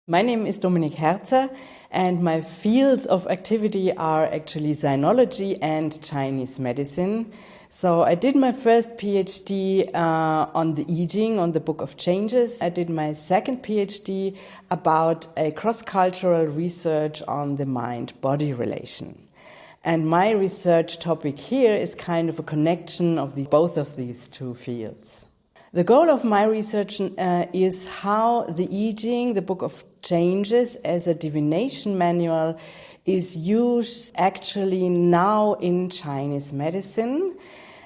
My name is Dominique Hertzer, and my fields of activity are actually sinology and Chinese medicine. So I did my first PhD on the Yijing, on the Book of Changes. I did my second PhD about a cross-cultural research on the mind-body relation. And my research topic here is kind of a connection of both of these two fields. The goal of my research is how the Yijing, the Book of Changes, as a divination manual is used actually now in Chinese medicine,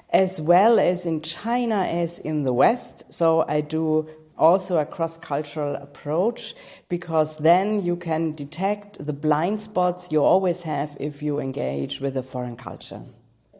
as well as in China as in the West. So I do also a cross-cultural approach, because then you can detect the blind spots you always have if you engage with a foreign culture.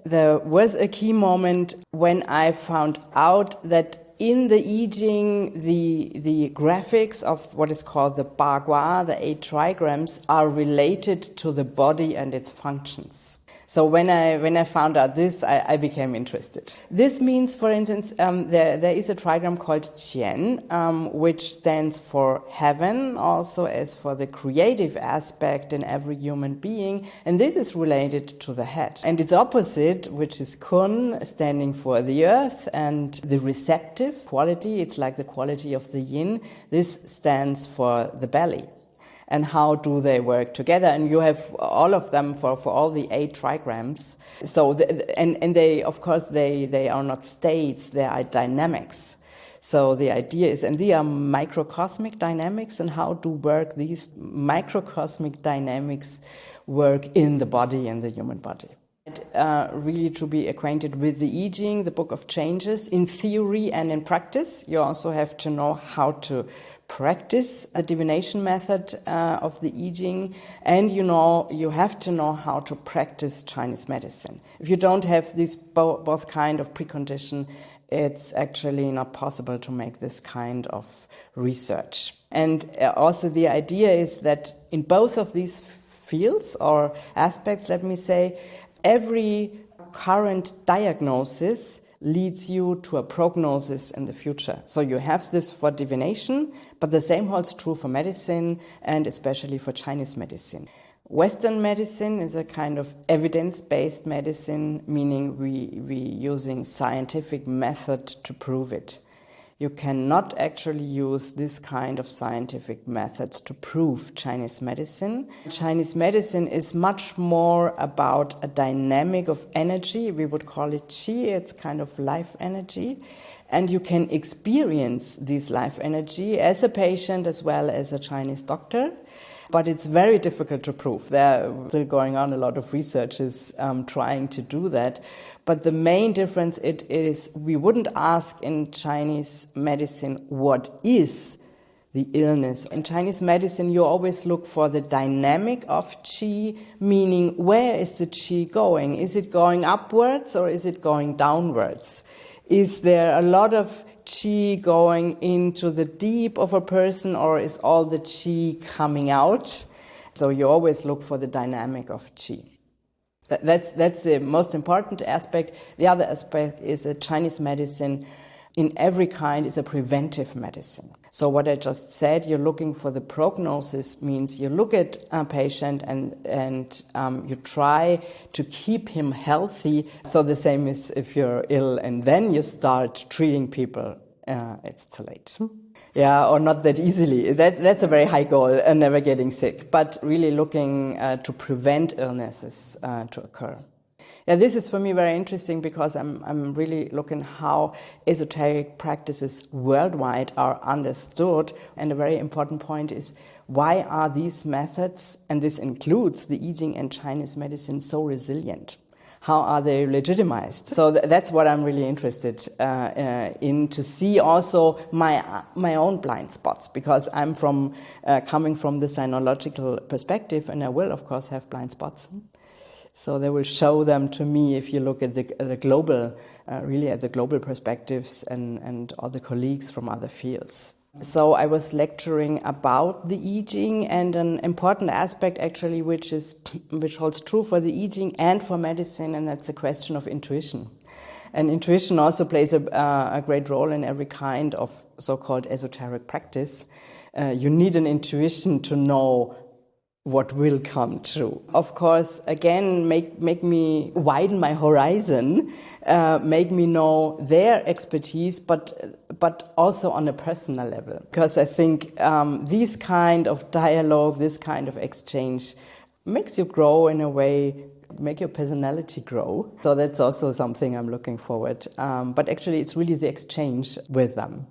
There was a key moment when I found out that in the Yijing, the graphics of what is called the Bagua, the 8 trigrams, are related to the body and its functions. So when I found out this, I became interested. This means, for instance, there is a trigram called Qian, which stands for heaven, also as for the creative aspect in every human being, and this is related to the head. And its opposite, which is Kun, standing for the earth and the receptive quality, it's like the quality of the yin, this stands for the belly. And how do they work together? And you have all of them for all the 8 trigrams. So, and they, of course, they are not states, they are dynamics. So the idea is, and they are microcosmic dynamics, and how do these microcosmic dynamics work in the body, in the human body. Really to be acquainted with the Yijing, the Book of Changes, in theory and in practice. You also have to know how to practice a divination method of the Yijing, and you have to know how to practice Chinese medicine. If you don't have these both kind of precondition, it's actually not possible to make this kind of research. And also the idea is that in both of these fields or aspects, let me say, every current diagnosis leads you to a prognosis in the future. So you have this for divination, but the same holds true for medicine and especially for Chinese medicine. Western medicine is a kind of evidence-based medicine, meaning we using scientific method to prove it. You cannot actually use this kind of scientific methods to prove Chinese medicine. Chinese medicine is much more about a dynamic of energy. We would call it qi. It's kind of life energy. And you can experience this life energy as a patient as well as a Chinese doctor. But it's very difficult to prove. There are still going on a lot of researches trying to do that. But the main difference is we wouldn't ask in Chinese medicine what is the illness. In Chinese medicine, you always look for the dynamic of qi, meaning where is the qi going? Is it going upwards or is it going downwards? Is there a lot of qi going into the deep of a person, or is all the qi coming out? So you always look for the dynamic of qi. That's the most important aspect. The other aspect is that Chinese medicine in every kind is a preventive medicine. So what I just said, you're looking for the prognosis, means you look at a patient and you try to keep him healthy. So the same is if you're ill and then you start treating people, it's too late. Yeah, or not that easily. That's a very high goal, never getting sick, but really looking to prevent illnesses to occur. Yeah, this is for me very interesting because I'm really looking how esoteric practices worldwide are understood. And a very important point is, why are these methods, and this includes the Yijing and Chinese medicine, so resilient? How are they legitimized? So that's what I'm really interested in, to see also my own blind spots, because I'm coming from the sinological perspective, and I will of course have blind spots. So they will show them to me if you look at the global, really at the global perspectives and all the colleagues from other fields. So I was lecturing about the Yijing, and an important aspect actually which holds true for the Yijing and for medicine, and that's the question of intuition. And intuition also plays a great role in every kind of so-called esoteric practice. you need an intuition to know what will come true. Of course, again, make me widen my horizon, make me know their expertise, but also on a personal level. Because I think this kind of dialogue, this kind of exchange makes you grow in a way, make your personality grow. So that's also something I'm looking forward. But actually, it's really the exchange with them.